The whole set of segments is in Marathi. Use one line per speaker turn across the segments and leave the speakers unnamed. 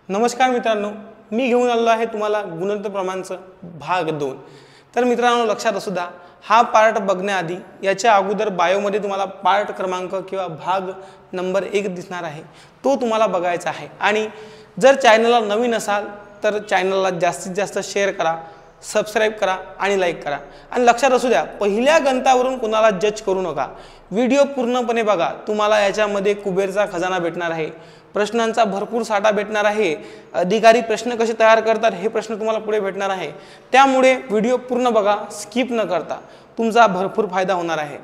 नमस्कार मित्रांनो, मी घेऊन आलो आहे तुम्हाला गुणोत्तर प्रमाणचं भाग 2। तर मित्रांनो लक्षात असू द्या, हा पार्ट बघण्याआधी याच्या अगोदर बायोमध्ये तुम्हाला पार्ट क्रमांक किंवा भाग नंबर 1 दिसणार आहे, तो तुम्हाला बघायचा आहे। आणि जर चॅनलला नवीन असाल तर चॅनलला जास्तीत जास्त शेअर करा, सबस्क्राइब करा आणि लाईक करा। आणि लक्षात असू द्या, पहिल्या गणितावरून कोणाला जज करू नका, व्हिडिओ पूर्णपणे बघा। तुम्हाला याच्यामध्ये कुबेरचा खजाना भेटणार आहे, प्रश्नांचा भरपूर साठा भेटणार आहे, अधिकारी प्रश्न कसे तयार करतात हे प्रश्न तुम्हाला पुढे भेटणार आहे। त्यामुळे व्हिडिओ पूर्ण बघा, स्किप न करता, तुमचा भरपूर फायदा होणार आहे।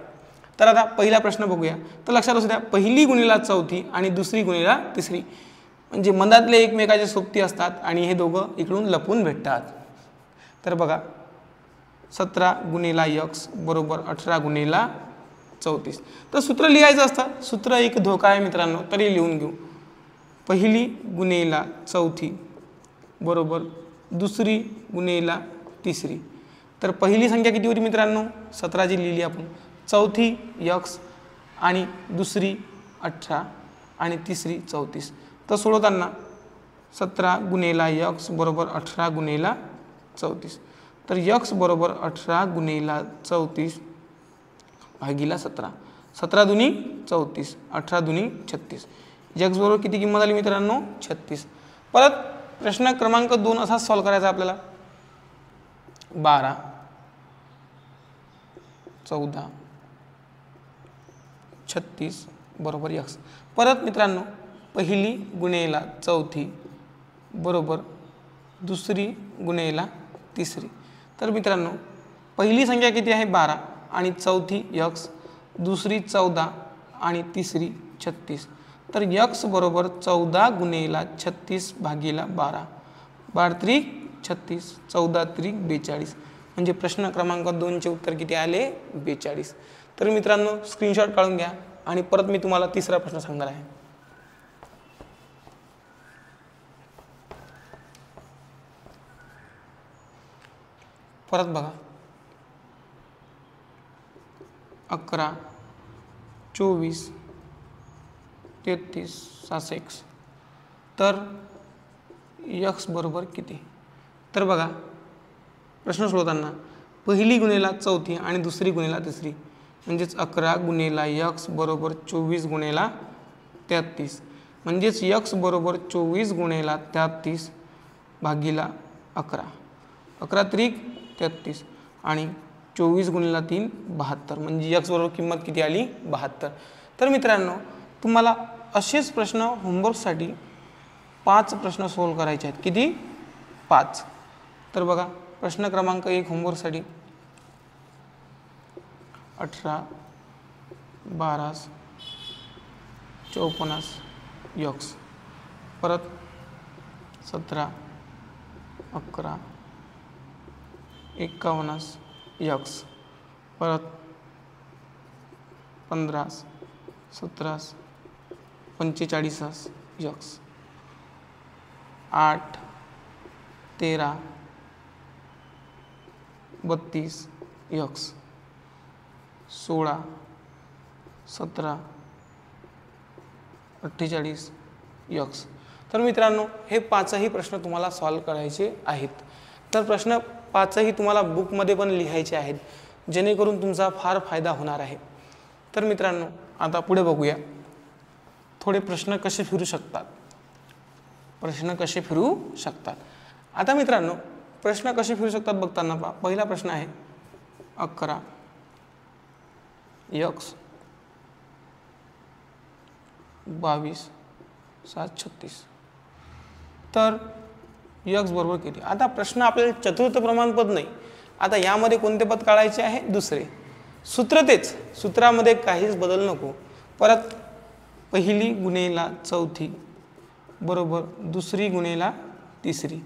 तर आता पहिला प्रश्न बघूया। तर लक्षात असू द्या, पहिली गुणिला चौथी आणि दुसरी गुणिला तिसरी म्हणजे मधातले एकमेकाचे सोबती असतात आणि हे दोघं इकडून लपून भेटतात। तर बघा, 17 गुणिला x बरोबर 18 गुणिला 34। तर सूत्र लिहायचं असतं, सूत्र एक धोका आहे मित्रांनो, तरी लिहून घेऊ। पहिली गुणिला चौथी बरोबर दुसरी गुणिला तिसरी। तर पहिली संख्या किती होती मित्रांनो? 17 जी लिहिली आपण, चौथी x आणि दुसरी 18 आणि तिसरी 34। तर सोडवताना 17 गुणिला x बरोबर 18 गुणिला 34। तर x बरोबर 18 गुणिला 34 भागिला 17। 17 दुनी 34, 18 दुनी 36। x बरोबर किती किंमत आली मित्रांनो? 36। परत प्रश्न क्रमांक 2 असा सॉल्व करायचा आपल्याला। 12, 14, 36 बरोबर x। परत मित्रांनो, पहिली गुणिला चौथी बरोबर दुसरी गुणिला तिसरी। तर मित्रांनो, पहिली संख्या किती आहे? 12 आणि चौथी x, दुसरी 14 आणि तिसरी 36। तर x बरोबर 14 गुणिला 36 भागिला 12। 12 त्रिक 36, 14 त्रिक 42। म्हणजे प्रश्न क्रमांक 2 चे उत्तर किती आले? 42। तर मित्रांनो स्क्रीनशॉट काढून घ्या आणि परत मी तुम्हाला तिसरा प्रश्न सांगणार आहे। परत बघा, 11, 24, 33, 66। तर x बरोबर किती? तर बघा, प्रश्न सोडवताना पहिली गुणिला चौथी आणि दुसरी गुणिला तिसरी म्हणजेच 11 गुणिला x बरोबर 24 गुणिला 33। म्हणजेच x बरोबर 24 गुणिला 33 भागिला 11। 11 त्रिक 33 आणि 24 गुणिला 3 72। म्हणजे x बरोबर किंमत किती आली? 72। तर मित्रांनो, तुम्हाला असेच प्रश्न होमवर्कसाठी 5 प्रश्न सोल्व करायचे आहेत। किती? 5। तर बघा, प्रश्न क्रमांक 1 होमवर्कसाठी 18, 12, 54 x। परत 17, 11, 51 x। परत 15, 17, 45 x। 8, 13, 32 x। 16, 17, 48 x। तर मित्रांनो, हे 5ही प्रश्न तुम्हाला सॉल्व करायचे आहेत। तर प्रश्न 5ही तुम्हाला बुकमध्ये पण लिहायचे आहेत, जेणेकरून तुमचा फार फायदा होणार आहे। तर मित्रांनो, आता पुढे बघूया थोडे प्रश्न कसे फिरू शकतात। प्रश्न कसे फिरू शकतात। आता मित्रांनो, प्रश्न कसे फिरू शकतात बघताना पहा, पहिला प्रश्न आहे 11 x 22, 7, 36। तर x बरोबर किती? आता प्रश्न आपल्याला चतुर्थ प्रमाणपद नाही, आता यामध्ये कोणते पद काढायचे आहे? दुसरे। सूत्र तेच, सूत्रामध्ये काहीच बदल नको। परत पहिली गुणिला चौथी बरोबर दुसरी गुणिला तिसरी।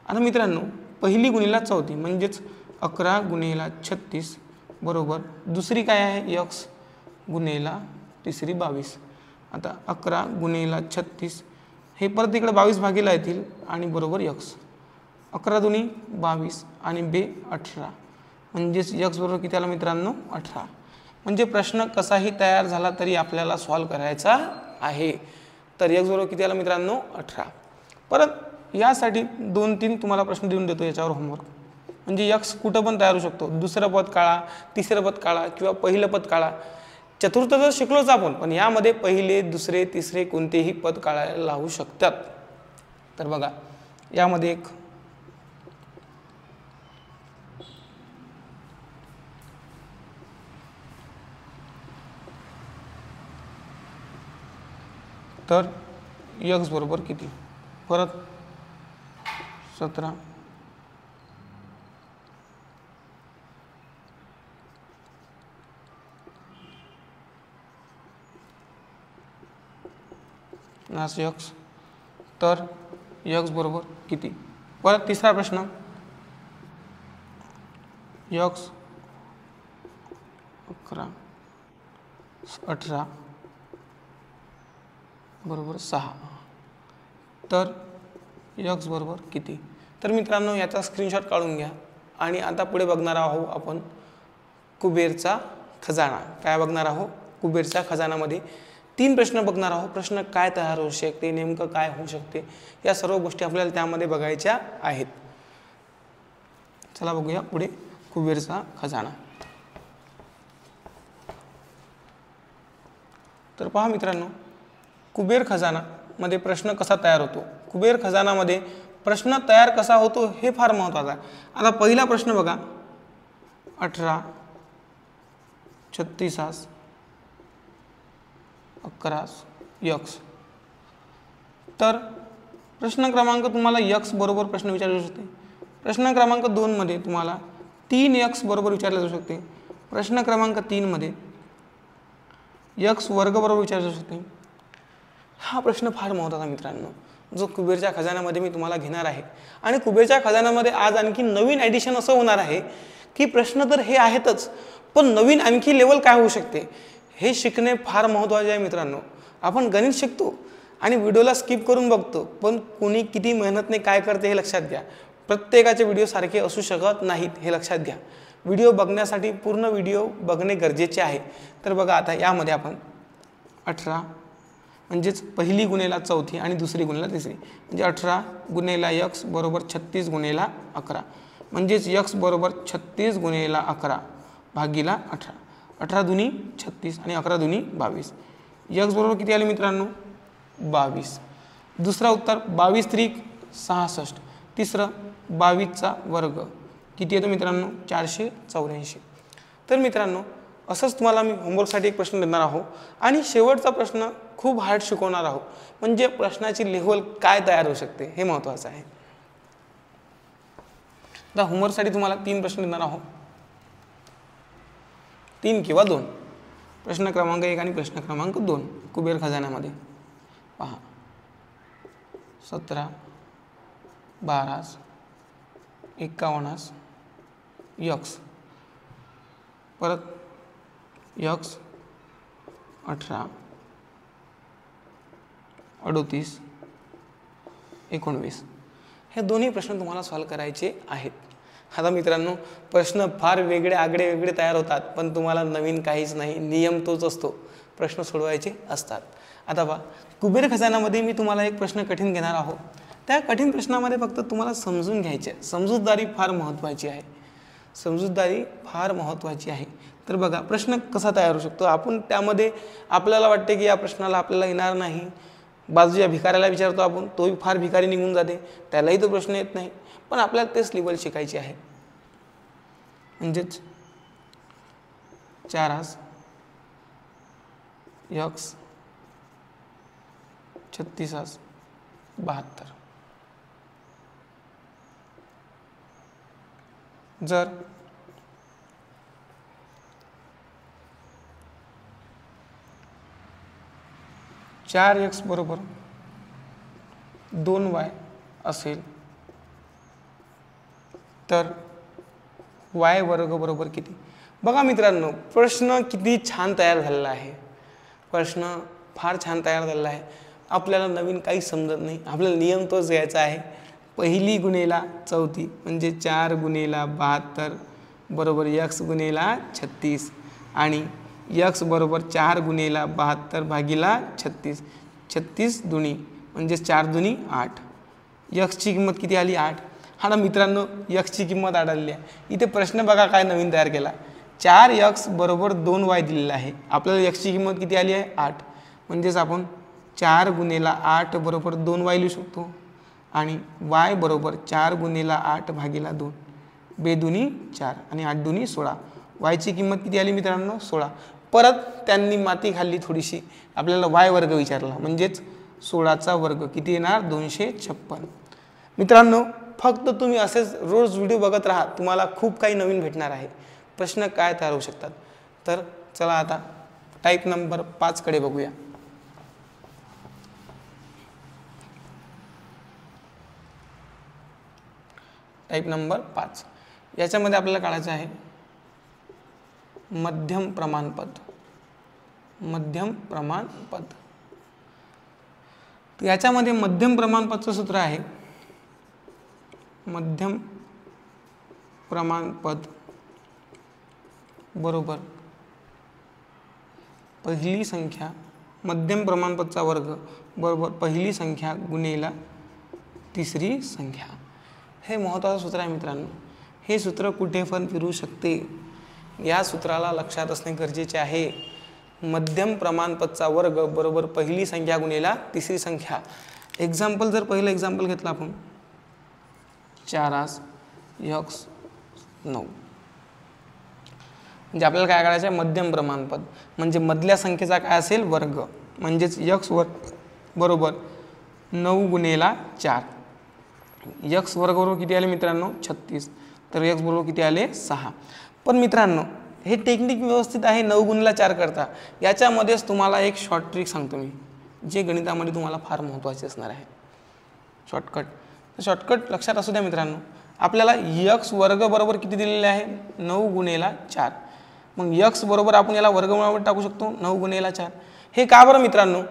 आता मित्रांनो, पहिली गुणिला चौथी म्हणजेच 11 गुणिला 36 बरोबर दुसरी काय आहे? x गुणिला तिसरी 22। आता 11 गुणिला 36 हे परत इकडे 22 भागीला येतील आणि बरोबर x। 11 दुनी 22 आणि 2 18। म्हणजेच x बरोबर किती आला मित्रांनो? 18। म्हणजे प्रश्न कसाही तयार झाला तरी आपल्याला सॉल्व करायचा आहे। तर x बरोबर किती आला मित्रांनो? 18। परत यासाठी 2-3 तुम्हाला प्रश्न देऊन देतो याच्यावर होमवर्क, म्हणजे यक्स कुठं पण तयार होऊ शकतो. दुसरं पद काढा, तिसरं पद काढा किंवा पहिलं पद काढा. चतुर्थ तर शिकलोच आपण, पण यामध्ये पहिले, दुसरे, तिसरे कोणतेही पद काढायला लावू शकतात. तर बघा यामध्ये एक तर यक्स बरोबर किती, परत 17 नास यक्स, तर यक्स बरोबर किती. परत तिसरा प्रश्न, यक्स 11 18 बरोबर 6, तर यक्स बरोबर किती. तर मित्रांनो याचा स्क्रीनशॉट काढून घ्या. आणि आता पुढे बघणार आहोत आपण कुबेरचा खजाना. काय बघणार आहोत, कुबेरच्या खजानामध्ये 3 प्रश्न बघणार आहोत. प्रश्न काय तयार होऊ शकते, नेमकं काय होऊ शकते, या सर्व गोष्टी आपल्याला त्यामध्ये बघायच्या आहेत. चला बघूया पुढे कुबेरचा खजाना. तर पहा मित्रांनो, कुबेर खजानामध्ये प्रश्न कसा तयार होतो, कुबेर खजानामध्ये प्रश्न तयार कसा होतो हे फार महत्त्वाचं आहे. आता पहिला प्रश्न बघा, 18 36 11 यक्स. तर प्रश्न क्रमांक तुम्हाला यक्स बरोबर प्रश्न विचारले जाऊ शकते. प्रश्न क्रमांक 2 मध्ये तुम्हाला 3 यक्स बरोबर विचारले जाऊ शकते. प्रश्न क्रमांक 3 मध्ये यक्स वर्ग बरोबर विचारले जाऊ शकते. हा प्रश्न फार महत्त्वाचा मित्रांनो, जो कुबेरच्या खजानामध्ये मी तुम्हाला घेणार आहे. आणि कुबेरच्या खजानामध्ये आज आणखी नवीन ॲडिशन असं होणार आहे की प्रश्न तर हे आहेतच, पण नवीन आणखी लेवल काय होऊ शकते हे शिकणे फार महत्त्वाचे आहे मित्रांनो. आपण गणित शिकतो आणि व्हिडिओला स्किप करून बघतो, पण कोणी किती मेहनतने काय करते हे लक्षात घ्या. प्रत्येकाचे व्हिडिओ सारखे असू शकत नाहीत हे लक्षात घ्या. व्हिडिओ बघण्यासाठी पूर्ण व्हिडिओ बघणे गरजेचे आहे. तर बघा आता यामध्ये आपण 18 म्हणजेच पहिली गुणेला चौथी आणि दुसरी गुणेला तिसरी, म्हणजे 18 गुणेला यक्स बरोबर 36 गुणेला 11, म्हणजेच यक्स बरोबर 36 गुणेला 11 भागीला 18. 18 दुनी 36 आणि 11 दुनी 22. यक्स बरोबर किती आले मित्रांनो, 22. दुसरा उत्तर 22 त्रिक 66. तिसरं 22चा वर्ग किती येतो मित्रांनो, 484. तर मित्रांनो असंच तुम्हाला मी होमवर्कसाठी एक प्रश्न देणार आहोत आणि शेवटचा प्रश्न खूप हार्ड शिकवणार आहोत, म्हणजे प्रश्नाची लेव्हल काय तयार होऊ शकते हे महत्त्वाचं आहे. आता होमवर्कसाठी तुम्हाला 3 प्रश्न देणार आहोत, 3 किंवा 2. प्रश्न क्रमांक 1 आणि प्रश्न क्रमांक 2 कुबेर खजानामध्ये पहा. 17 12 51 यक्स, परत यक्स 18 38 19. हे दोन्ही प्रश्न तुम्हाला सॉल्व करायचे आहेत. आता मित्रांनो प्रश्न फार वेगळे आगळे वेगळे तयार होतात, पण तुम्हाला नवीन काहीच नाही, नियम तोच असतो, प्रश्न सोडवायचे असतात. आता पहा कुबेर खजानामध्ये मी तुम्हाला एक प्रश्न कठीण घेणार आहोत. त्या कठीण प्रश्नामध्ये फक्त तुम्हाला समजून घ्यायचे, समजूतदारी फार महत्त्वाची आहे, समजूतदारी फार महत्त्वाची आहे. तर बघा प्रश्न कसा तयार होऊ शकतो. आपण त्यामध्ये आपल्याला वाटते की या प्रश्नाला आपल्याला येणार नाही, बाजूच्या भिकाऱ्याला विचारतो आपण, तोही फार भिकारी निघून जाते, त्यालाही तो प्रश्न येत नाही, पण आपल्याला तेच लेवल शिकायची आहे. म्हणजेच 4 यक्स 36 72. जर चार एक्स बरोबर 2y असेल तर y वर्ग बरोबर किती. बघा मित्रांनो प्रश्न किती छान तयार झालेला आहे, प्रश्न फार छान तयार झालेला आहे. आपल्याला नवीन काही समजत नाही, आपल्याला नियम तोच घ्यायचा आहे. पहिली गुणेला चौथी म्हणजे 4 गुणेला 72 बरोबर x गुणेला 36 आणि x बरोबर 4 गुणेला 72 भागीला 36. 36 दुनी म्हणजे 4 दुनी 8 यक्सची किंमत किती आली 8. आता मित्रांनो यक्सची किंमत आढळली आहे. इथे प्रश्न बघा काय नवीन तयार केला. 4x बरोबर 2y दिलेला आहे. आपल्याला यक्सची किंमत किती आली आहे 8. म्हणजेच आपण 4 गुणिले 8 बरोबर 2y लिहू शकतो आणि y बरोबर 4 गुणिले 8 भागिले 2. बेदुनी 4 आणि 8 दुनी 16. yची किंमत किती आली मित्रांनो 16. परत त्यांनी माती खाल्ली थोडीशी, आपल्याला y वर्ग विचारला म्हणजेच 16चा वर्ग किती येणार 256. मित्रांनो फक्त तुम्ही असेच रोज व्हिडिओ बघत राहा, तुम्हाला खूप काही नवीन भेटणार आहे. प्रश्न काय तयार होऊ शकतात. तर चला आता टाईप नंबर 5 कडे बघूया. टाईप नंबर 5 याच्यामध्ये आपल्याला काढायचं आहे मध्यम प्रमाणपद. मध्यम प्रमाणपद याच्यामध्ये मध्यम प्रमाणपदचं सूत्र आहे मध्यम प्रमाणपद बरोबर पहिली संख्या, मध्यम प्रमाणपदचा वर्ग बरोबर पहिली संख्या गुणिले तिसरी संख्या. हे महत्त्वाचं सूत्र आहे मित्रांनो. हे सूत्र कुठे पण फिरू शकते. या सूत्राला लक्षात असणे गरजेचे आहे. मध्यम प्रमाणपदचा वर्ग बरोबर पहिली संख्या गुणिले तिसरी संख्या. एक्झाम्पल जर पहिलं एक्झाम्पल घेतलं आपण 4x 9. म्हणजे आपल्याला काय करायचं आहे मध्यम प्रमाणपद म्हणजे मधल्या संख्येचा काय असेल वर्ग. म्हणजेच x वर्ग बरोबर 9 गुणिले 4. x वर्ग बरोबर किती आले मित्रांनो 36. तर x बरोबर किती आले 6. पण मित्रांनो हे टेक्निक व्यवस्थित आहे 9 गुणिले 4 करता. याच्यामध्येच तुम्हाला एक शॉर्ट ट्रिक सांगतो मी, जे गणितामध्ये तुम्हाला फार महत्त्वाचे असणार आहे. शॉर्टकट लक्षात असू द्या मित्रांनो. आपल्याला x वर्ग बरोबर किती दिलेले आहे 9 गुणिले 4. मग x बरोबर आपण याला वर्गमूळामध्ये टाकू शकतो 9 गुणिले 4. हे का बरं मित्रांनो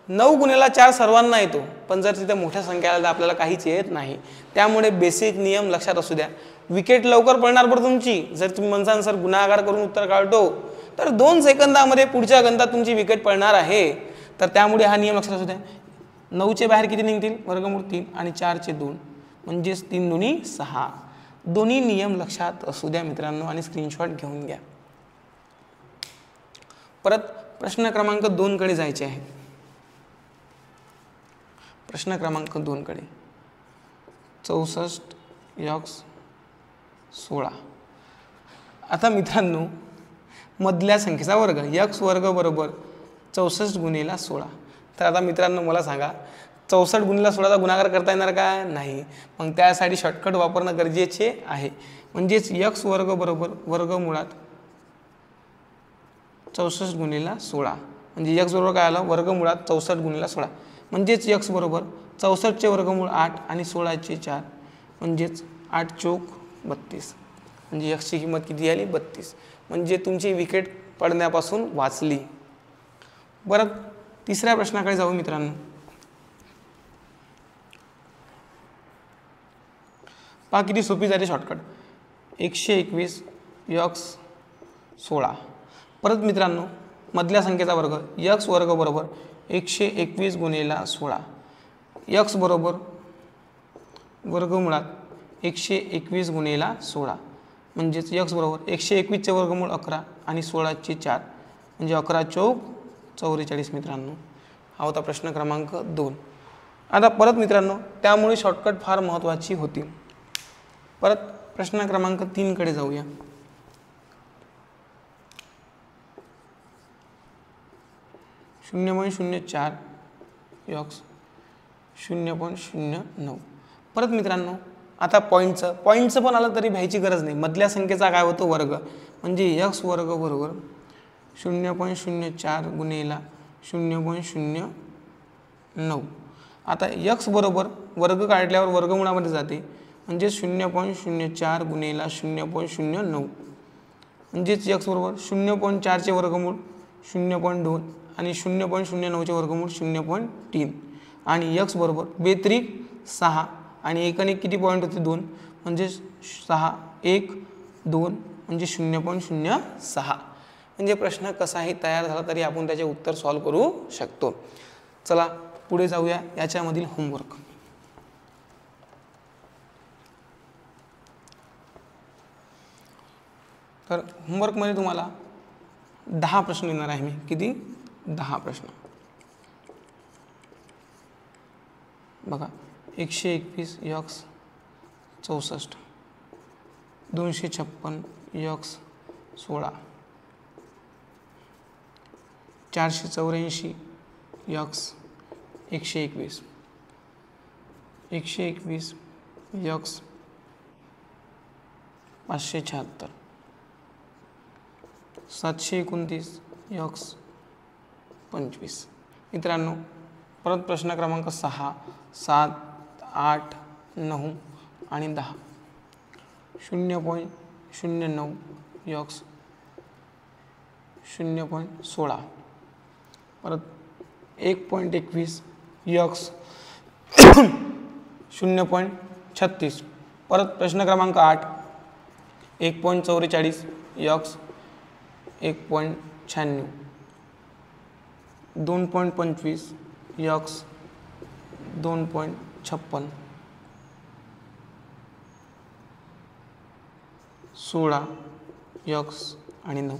9 गुणिले 4 सर्वांना येतो, पण जर तिथे मोठ्या संख्या आल्या तर आपल्याला काहीच येत नाही. त्यामुळे बेसिक नियम लक्षात असू द्या. विकेट लवकर पडणार बरं तुमची. जर तुम्ही म्हणसान सर गुणाकार करून उत्तर काढतो तर 2 सेकंदामध्ये पुढच्या गणितात तुमची विकेट पडणार आहे. तर त्यामुळे हा नियम लक्षात असू द्या. 9चे बाहेर किती निघतील वर्गमूळ 3 आणि 4चे 2 म्हणजेच 3 दुनी 6. दोन्ही नियम लक्षात असू द्या मित्रांनो आणि स्क्रीनशॉट घेऊन घ्या. परत प्रश्न क्रमांक 2 कडे जायचे आहे. प्रश्न क्रमांक 2 कडे 64x 16. आता मित्रांनो मधल्या संख्येचा वर्ग x वर्ग बरोबर 64 गुणिले 16. तर आता मित्रांनो मला सांगा 64 गुणिले 16चा गुणाकार करता येणार का नाही. मग त्यासाठी शॉर्टकट वापरणं गरजेचे आहे. म्हणजेच x वर्ग बरोबर वर्गमुळात 64 गुणिले 16. म्हणजे x बरोबर काय आलं वर्गमुळात 64 गुणिले 16. म्हणजेच x बरोबर 64चे वर्गमूळ 8 आणि 16चे 4 म्हणजेच 8 चौक 32. म्हणजे x ची किंमत किती आली 32. म्हणजे तुमची विकेट पडण्यापासून वाचली. बरं तिसऱ्या प्रश्नाकडे जाऊ मित्रांनो. पहा किती सोपी झाली शॉर्टकट. 121 x 16. परत मित्रांनो मधल्या संख्येचा वर्ग x वर्ग बरोबर 121 गुणिले 16. x बरोबर वर्गमुळात 121 गुणिले 16 म्हणजेच x बरोबर 121चे वर्गमूळ 11 आणि 16चे 4 म्हणजे 11 चौक 44 मित्रांनो. हा होता प्रश्न क्रमांक 2. आता परत मित्रांनो त्यामुळे शॉर्टकट फार महत्त्वाची होती. परत प्रश्न क्रमांक 3 कडे जाऊया. (0.04 x 0.09). परत मित्रांनो आता पॉईंटचं पण आलं तरी भ्यायची गरज नाही. मधल्या संख्येचा काय होतो वर्ग म्हणजे x वर्ग बरोबर 0.04 गुणिले 0.09. आता x बरोबर वर्ग काढल्यावर वर्गमुळामध्ये जाते म्हणजे 0.04 गुणिले 0.09 म्हणजेच x बरोबर 0.4चे वर्गमूळ 0.2 आणि 0.09चे वर्गमूळ 0.3 आणि x बरोबर बेत्रिक 6 आणि एकाने किती पॉईंट होते 2 म्हणजे 6 1 2 म्हणजे 0.06. म्हणजे प्रश्न कसाही तयार झाला तरी आपण त्याचे उत्तर सॉल्व करू शकतो. चला पुढे जाऊया याच्यामधील होमवर्क. तर होमवर्कमध्ये तुम्हाला 10 प्रश्न देणार आहे मी. किती? 10 प्रश्न. बघा, 121 x 64, 256 x 16, 484 x 121, 121 x 576, 729 x 25. मित्रांनो, परत प्रश्न क्रमांक 6, 7, 8, 9 आणि 10. 0.09 यक्स 0.16, परत 1.21 यक्स 0.36. परत प्रश्न क्रमांक 8, 1.44 यक्स 1.96, 2.25 यक्स 2.56, 16 यक्स आणि 9.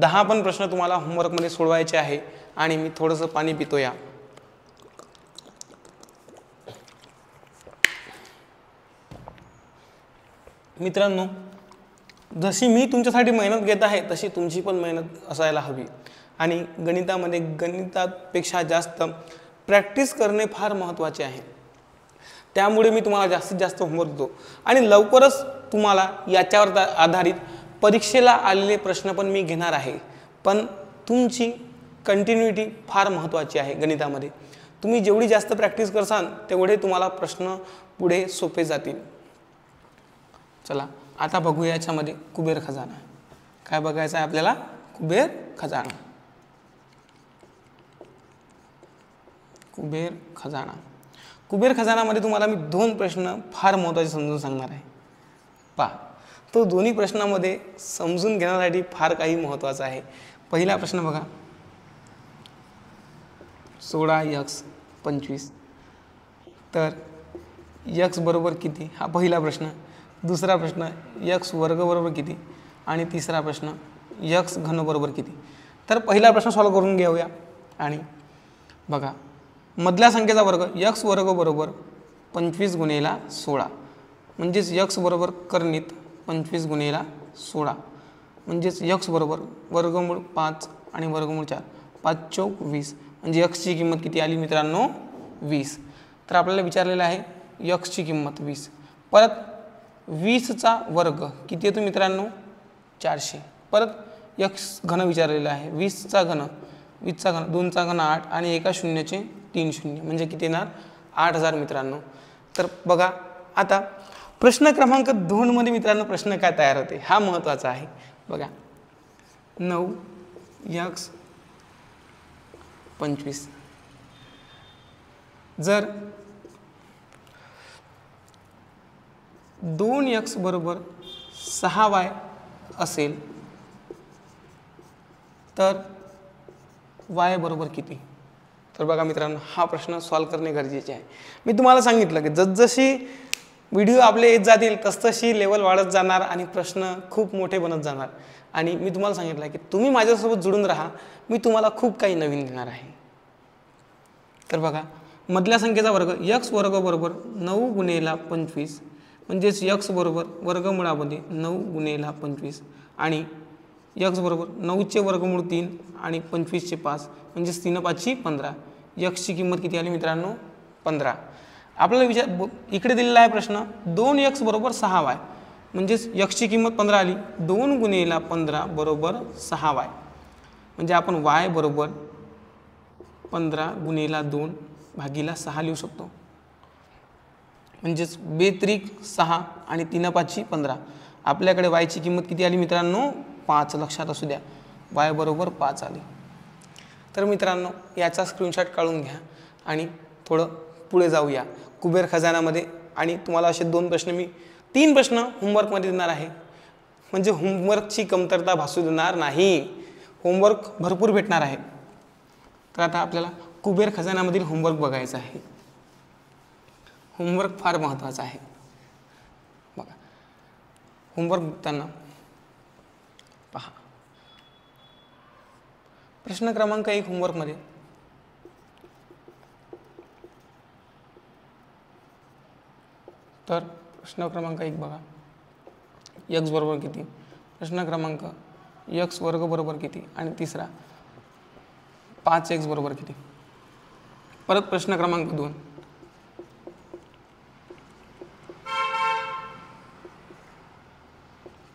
10 पण प्रश्न तुम्हाला होमवर्कमध्ये सोडवायचे आहे. आणि मी थोडंसं पाणी पितो या. मित्रांनो, जशी मी तुमच्यासाठी मेहनत घेत आहे तशी तुमची पण मेहनत असायला हवी. आणि गणितामध्ये गणितापेक्षा जास्त प्रॅक्टिस करणे फार महत्त्वाचे आहे. त्यामुळे मी तुम्हाला जास्तीत जास्त होमवर्क देतो. आणि लवकरच तुम्हाला याच्यावर आधारित परीक्षेला आलेले प्रश्न पण मी घेणार आहे. पण तुमची कंटिन्युटी फार महत्त्वाची आहे. गणितामध्ये तुम्ही जेवढी जास्त प्रॅक्टिस करसाल तेवढे तुम्हाला प्रश्न पुढे सोपे जातील. चला आता बघूया याच्यामध्ये कुबेर खजाना. काय बघायचं आहे आपल्याला? कुबेर खजाना. कुबेर खजाना. कुबेर खजानामध्ये तुम्हाला मी 2 प्रश्न फार महत्त्वाचे समजून सांगणार आहे. पहा, तो दोन्ही प्रश्नामध्ये समजून घेण्यासाठी फार काही महत्त्वाचं आहे. पहिला प्रश्न बघा, 16 यक्स 25. तर यक्स बरोबर किती? हा पहिला प्रश्न. दुसरा प्रश्न, यक्स वर्ग बरोबर किती? आणि तिसरा प्रश्न, यक्स घन बरोबर किती? तर पहिला प्रश्न सॉल्व्ह करून घेऊया. आणि बघा, मधल्या संख्येचा वर्ग यक्स वर्ग बरोबर 25 गुणिले 16, म्हणजेच यक्स बरोबर कर्णित 25 गुणिले 16, म्हणजेच यक्स बरोबर वर्गमूळ 5 आणि वर्गमूळ 4, 5 चौक 20. म्हणजे यक्सची किंमत किती आली मित्रांनो? 20. तर आपल्याला विचारलेलं आहे यक्सची किंमत 20. परत 20चा वर्ग किती येतो मित्रांनो? 400. परत यक्स घन विचारलेलं आहे. 20चा घन, 20चा घन, 2चा घन 8 आणि एका शून्याचे 3 शून्य, म्हणजे किती येणार? 8000 मित्रांनो. तर बघा, आता प्रश्न क्रमांक 2 मध्ये मित्रांनो प्रश्न काय तयार होते हा महत्त्वाचा आहे. बघा, 9 यक्स 25. जर 2 यक्स बरोबर 6y असेल तर y बरोबर किती? तर बघा मित्रांनो, हा प्रश्न सॉल्व्ह करणे गरजेचे आहे. मी तुम्हाला सांगितलं की जसजशी व्हिडिओ आपले येत जातील तसतशी लेवल वाढत जाणार आणि प्रश्न खूप मोठे बनत जाणार. आणि मी तुम्हाला सांगितलं की तुम्ही माझ्यासोबत जुळून राहा, मी तुम्हाला खूप काही नवीन देणार आहे. तर बघा, मधल्या संख्येचा वर्ग यक्स वर्ग बरोबर 9 गुणिले 25, म्हणजेच यक्स बरोबर वर्गमुळामध्ये 9 गुणिले 25 आणि यक्स बरोबर 9चे वर्गमूळ 3 आणि 25चे 5, म्हणजेच 3 5 15. यक्सची किंमत किती आली मित्रांनो? 15. आपल्याला इकडे दिलेला आहे प्रश्न 2 यक्स बरोबर 6y, म्हणजेच यक्सची किंमत 15 आली. 2 गुणिले 15 बरोबर 6y, म्हणजे आपण y बरोबर 15 गुणिले 2 भागिले 6 लिहू शकतो. म्हणजेच 2 त्रिक 6 आणि 3 5 15. आपल्याकडे y ची किंमत किती आली मित्रांनो? 5. लक्षात असू द्या, y बरोबर 5 आली. तर मित्रांनो, याचा स्क्रीनशॉट काढून घ्या आणि थोडं पुढे जाऊया कुबेर खजानामध्ये. आणि तुम्हाला असे 2 प्रश्न, मी 3 प्रश्न होमवर्कमध्ये देणार आहे. म्हणजे होमवर्कची कमतरता भासू देणार नाही, होमवर्क भरपूर भेटणार आहे. तर आता आपल्याला कुबेर खजानामधील होमवर्क बघायचं आहे. होमवर्क फार महत्त्वाचा आहे. बघा, होमवर्क बघताना पहा प्रश्न क्रमांक 1 होमवर्कमध्ये तर प्रश्न क्रमांक 1 बघा, x बरोबर किती, प्रश्न क्रमांक x वर्ग बरोबर किती आणि तिसरा 5x बरोबर किती. परत प्रश्न क्रमांक 2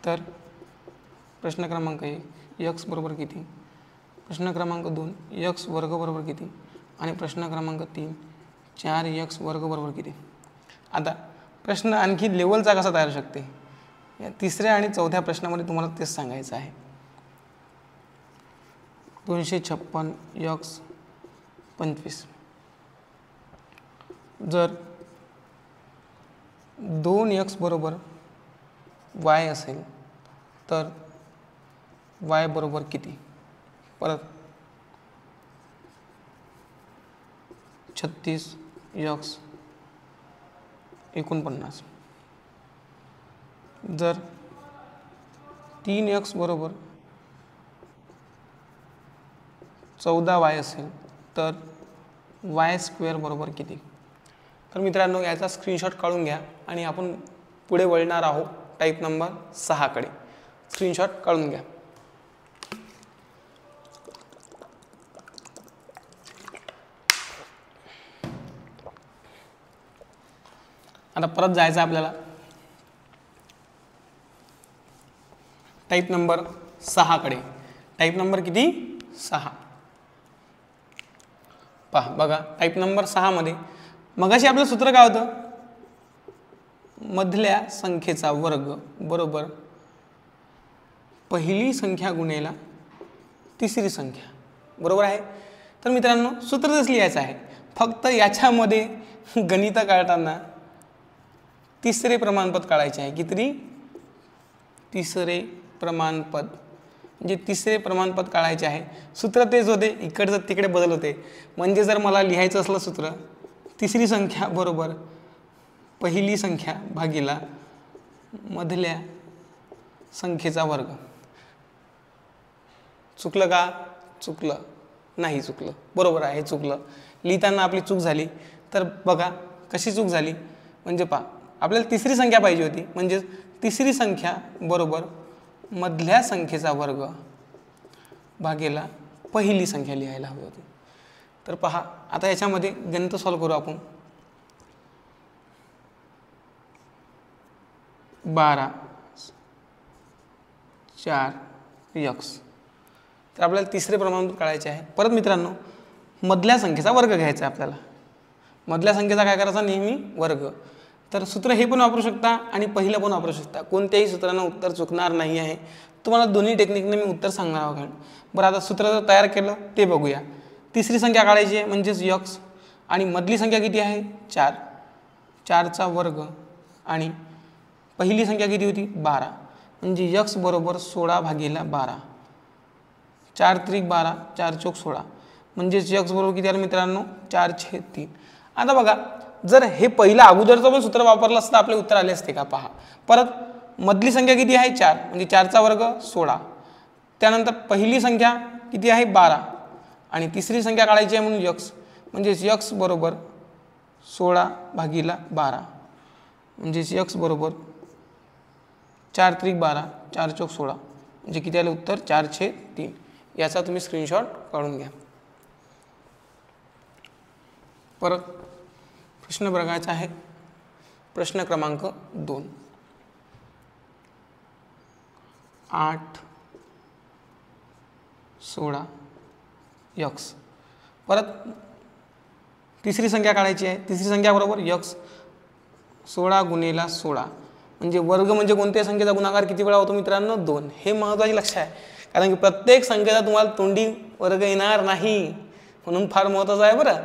तर प्रश्न क्रमांक 1 x बरोबर किती, प्रश्न क्रमांक 2 x वर्ग बरोबर किती आणि प्रश्न क्रमांक 3 4x वर्ग बरोबर किती. आता प्रश्न आणखी लेवलचा कसा तयार होऊ शकते, या तिसऱ्या आणि चौथ्या प्रश्नामध्ये तुम्हाला तेच सांगायचं आहे. 256 x 25 जर 2x बरोबर y असेल तर y बरोबर किती. परत 36 x 49 जर 3x बरोबर 14y असेल तर y स्क्वेअर बरोबर किती. तर मित्रांनो याचा स्क्रीनशॉट काढून घ्या आणि आपण पुढे वळणार आहोत टाईप नंबर 6 कडे. स्क्रीनशॉट काढून घ्या. आता परत जायचं आपल्याला टाईप नंबर 6 कडे. टाईप नंबर किती 6. पहा बघा टाईप नंबर 6 मध्ये मगाशी आपलं सूत्र काय होतं, मधल्या संख्येचा वर्ग बरोबर पहिली संख्या गुणेला तिसरी संख्या, बरोबर आहे. तर मित्रांनो सूत्र तेच लिहायचं आहे, फक्त याच्यामध्ये गणित काढताना तिसरे प्रमाणपद काढायचे आहे. किती, तिसरे प्रमाणपद, म्हणजे तिसरे प्रमाणपद काढायचे आहे. सूत्र तेच होते, इकडचं तिकडे बदल होते. म्हणजे जर मला लिहायचं असलं सूत्र तिसरी संख्या बरोबर पहिली संख्या भागिला मधल्या संख्येचा वर्ग. चुकलं का, चुकलं नाही, चुकलं बरोबर आहे, चुकलं. लिहिताना आपली चूक झाली. तर बघा कशी चूक झाली, म्हणजे पहा आपल्याला तिसरी संख्या पाहिजे होती, म्हणजे तिसरी संख्या बरोबर मधल्या संख्येचा वर्ग भागिला पहिली संख्या लिहायला हवी होती. तर पहा आता याच्यामध्ये गणित सॉल्व करू आपण. 12 4x. तर आपल्याला तिसरे प्रमाणपद काढायचे आहे. परत मित्रांनो मधल्या संख्येचा वर्ग घ्यायचा आहे आपल्याला. मधल्या संख्येचा काय करायचा, नेहमी वर्ग. तर सूत्र हे पण वापरू शकता आणि पहिलं पण वापरू शकता, कोणत्याही सूत्रानं उत्तर चुकणार नाही आहे. तुम्हाला दोन्ही टेक्निकने मी उत्तर सांगणार आहोत. बरं आता सूत्र जर तयार केलं ते बघूया. तिसरी संख्या काढायची आहे म्हणजेच x आणि मधली संख्या किती आहे 4, 4चा वर्ग आणि पहिली संख्या किती होती 12, म्हणजे x बरोबर 16 भागिला 12. 4 त्रिक 12, 4 चौक 16, म्हणजेच x बरोबर किती आलं मित्रांनो 4/3. आता बघा जर हे पहिलं अगोदरचं पण सूत्र वापरलं असतं आपले उत्तर आले असते का. पहा परत मधली संख्या किती आहे 4, म्हणजे 4चा वर्ग 16. त्यानंतर पहिली संख्या किती आहे 12 आणि तिसरी संख्या काढायची आहे म्हणून x, म्हणजेच x बरोबर 16 भागिला 12, म्हणजेच x बरोबर 4 त्रिक 12, 4 चौक 16, म्हणजे किती आलं उत्तर 4/3. याचा तुम्ही स्क्रीनशॉट काढून घ्या. परत प्रश्न बघायचा आहे प्रश्न क्रमांक 2. 8 16 x. परत तिसरी संख्या काढायची आहे. तिसरी संख्या बरोबर x 16 गुणिला 16, म्हणजे वर्ग म्हणजे कोणत्या संख्येचा गुणाकार किती वेळा होतो मित्रांनो 2. हे महत्त्वाचे लक्ष आहे, कारण की प्रत्येक संख्येचा तुम्हाला तोंडी वर्ग येणार नाही, म्हणून फार महत्त्वाचं आहे. बरं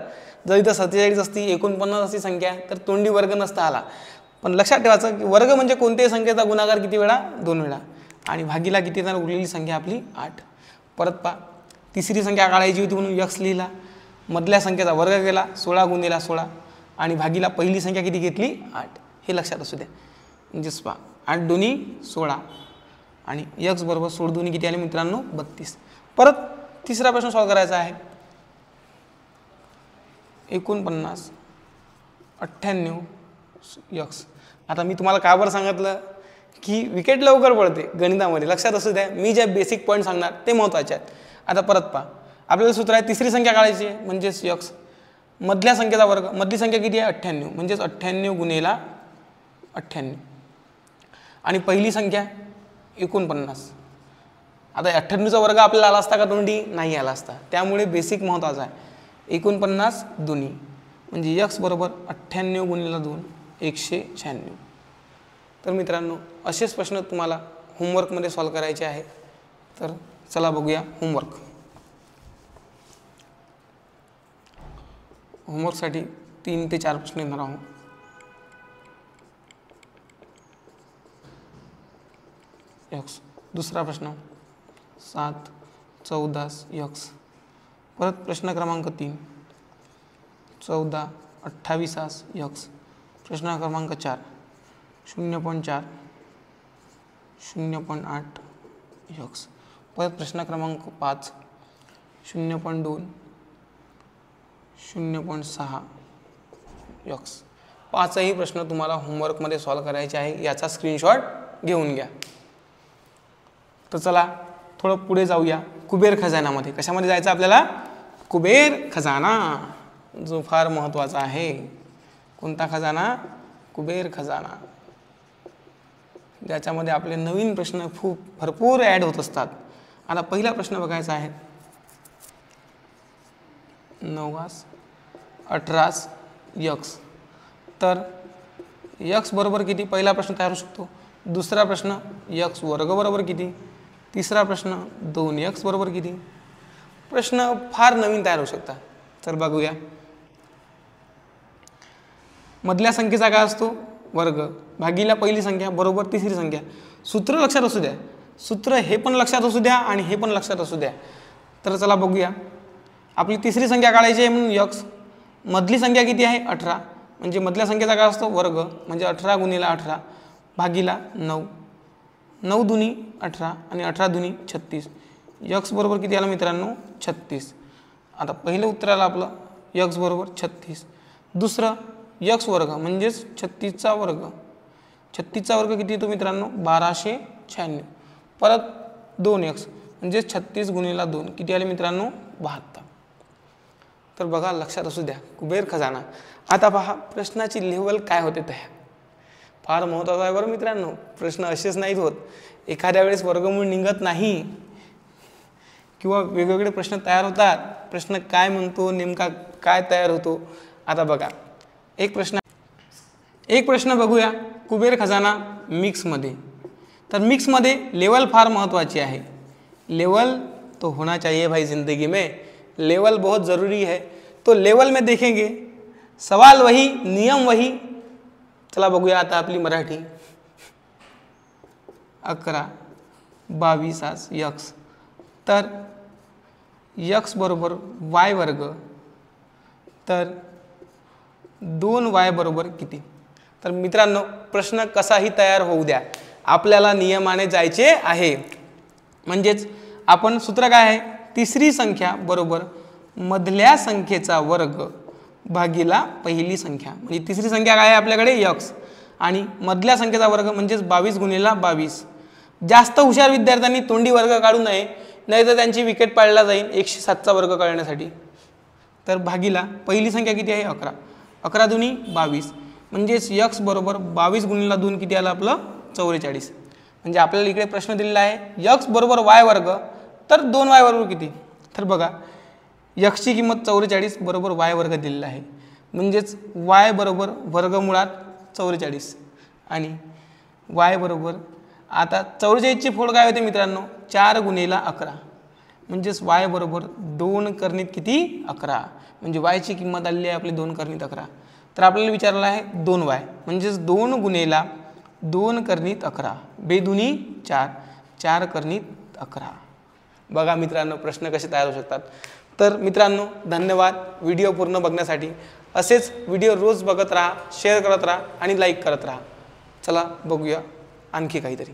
जर इथं 47 असती 49 असती संख्या तर तोंडी वर्ग नसता आला. पण लक्षात ठेवायचं की वर्ग म्हणजे कोणत्याही संख्येचा गुणाकार किती वेळा 2 वेळा आणि भागिला किती येणार उरलेली संख्या आपली 8. परत पहा तिसरी संख्या काढायची होती म्हणून x लिहिला, मधल्या संख्येचा वर्ग केला 16 गुणिला 16 आणि भागिला पहिली संख्या किती घेतली 8. हे लक्षात असू द्या. म्हणजेच पहा 8 दोन्ही 16, आणि यक्स बरोबर 16 दुनी किती आले मित्रांनो 32. परत तिसरा प्रश्न सॉल्व करायचा आहे. 49 98 यक्स. आता मी तुम्हाला का बरं सांगितलं की विकेट लवकर पडते गणितामध्ये, लक्षात असू द्या. मी जे बेसिक पॉईंट सांगणार ते महत्त्वाचे आहेत. आता परत पहा, आपल्याला सूत्र आहे तिसरी संख्या काढायची आहे म्हणजेच यक्स, मधल्या संख्येचा वर्ग, मधली संख्या किती आहे 98 म्हणजेच 98 गुणिला 98 आणि पहिली संख्या 49. आता 98चा वर्ग आपल्याला आला असता का तोंडी? नाही आला असता. त्यामुळे बेसिक महत्त्वाचा आहे. 49 दुनी म्हणजे यक्स बरोबर 98 गुणिला 2 196. तर मित्रांनो असेच प्रश्न तुम्हाला होमवर्कमध्ये सॉल्व करायचे आहे. तर चला बघूया होमवर्क. होमवर्कसाठी 3 ते 4 प्रश्न येणार आहोत. यक्स. दुसरा प्रश्न 7 14 यक्स. परत प्रश्न क्रमांक 3 14 28 यक्स. प्रश्न क्रमांक 4 0.4 0.8 यक्स. परत प्रश्न क्रमांक 5 0.2 0.6 यक्स. 5ही प्रश्न तुम्हाला होमवर्कमध्ये सॉल्व करायचे आहे. याचा स्क्रीनशॉट घेऊन घ्या. तर चला थोडं पुढे जाऊया कुबेर खजानामध्ये. कशामध्ये जायचं आपल्याला? कुबेर खजाना, जो फार महत्त्वाचा आहे. कोणता खजाना? कुबेर खजाना, ज्याच्यामध्ये आपले नवीन प्रश्न खूप भरपूर ॲड होत असतात. आता पहिला प्रश्न बघायचा आहे 9 18 यक्स. तर यक्स बरोबर किती? पहिला प्रश्न तयार होऊ शकतो. दुसरा प्रश्न यक्स वर्ग बरोबर किती? तिसरा प्रश्न 2 यक्स बरोबर किती? प्रश्न फार नवीन तयार होऊ शकतात. तर बघूया. मधल्या संख्येचा काय असतो? वर्ग भागिला पहिली संख्या बरोबर तिसरी संख्या. सूत्र लक्षात असू द्या, सूत्र हे पण लक्षात असू द्या आणि हे पण लक्षात असू द्या. तर चला बघूया. आपली तिसरी संख्या काढायची आहे म्हणून यक्स. मधली संख्या किती आहे? 18 म्हणजे मधल्या संख्येचा काय असतो? वर्ग म्हणजे 18 गुणिला 18 भागिला 9. 9 दुनी 18 आणि 18 दुनी 36. यक्स बरोबर किती आलं मित्रांनो? 36. आता पहिलं उत्तर आलं आपलं यक्स बरोबर 36. दुसरं यक्स वर्ग म्हणजेच 36चा वर्ग. 36चा वर्ग किती येतो मित्रांनो? 1296. परत 2 यक्स म्हणजे 36 गुणिला 2 किती आले मित्रांनो? 72. तर बघा लक्षात असू द्या कुबेर खजाना. आता पहा प्रश्नाची लेवल काय होते ते फार महत्त्वाचं आहे बरं मित्रांनो. प्रश्न असेच नाहीत होत. एखाद्या वेळेस वर्गमूळ निघत नाही किंवा वेगवेगळे प्रश्न तयार होतात. प्रश्न काय म्हणतो नेमका काय तयार होतो. आता बघा एक प्रश्न बघूया कुबेर खजाना मिक्समध्ये. तर मिक्समध्ये लेवल फार महत्त्वाची आहे. लेवल तो होना चाहिए भाई ज़िंदगी में. लेवल बहुत ज़रूरी है. तो लेवल में देखेंगे सवाल वही नियम वही. चला बघूया आता आपली मराठी. 11 22 यक्स. तर यक्स बरोबर वाय वर्ग. तर 2y बरोबर किती? तर मित्रांनो प्रश्न कसाही तयार होऊ द्या आपल्याला नियमाने जायचे आहे. म्हणजेच आपण सूत्र काय आहे? तिसरी संख्या बरोबर मधल्या संख्येचा वर्ग भागिला पहिली संख्या. म्हणजे तिसरी संख्या काय आहे आपल्याकडे? यक्स आणि मधल्या संख्येचा वर्ग म्हणजेच 22 गुणिला 22. जास्त हुशार विद्यार्थ्यांनी तोंडी वर्ग काढू नये, नाही तर त्यांची विकेट पाळला जाईल 107चा वर्ग काढण्यासाठी. तर भागिला पहिली संख्या किती आहे? 11. 11 दुनी 22 म्हणजेच यक्स बरोबर 22 गुणिला 2 किती आलं आपलं? 44. म्हणजे आपल्याला इकडे प्रश्न दिलेला आहे यक्स बरोबर वाय वर्ग. तर 2y बरोबर किती? तर बघा यक्सची किंमत 44 बरोबर वाय वर्ग दिलेला आहे. म्हणजेच वाय बरोबर वर्गमुळात 44 आणि वाय बरोबर आता 44ची फोड काय होते मित्रांनो? 4 गुणिला 11 म्हणजेच वाय बरोबर 2 कर्णित किती? 11. म्हणजे वायची किंमत आलेली आहे आपली 2 कर्णित 11. तर आपल्याला विचारलं आहे 2y म्हणजेच 2 गुणिला 2 कर्णित 11 बेदुनी 4 4 कर्णित 11. बघा मित्रांनो प्रश्न कसे तयार होऊ शकतात. तर मित्रांनो धन्यवाद व्हिडिओ पूर्ण बघण्यासाठी. असेच व्हिडिओ रोज बघत राहा, शेअर करत राहा आणि लाईक करत राहा. चला बघूया आणखी काहीतरी.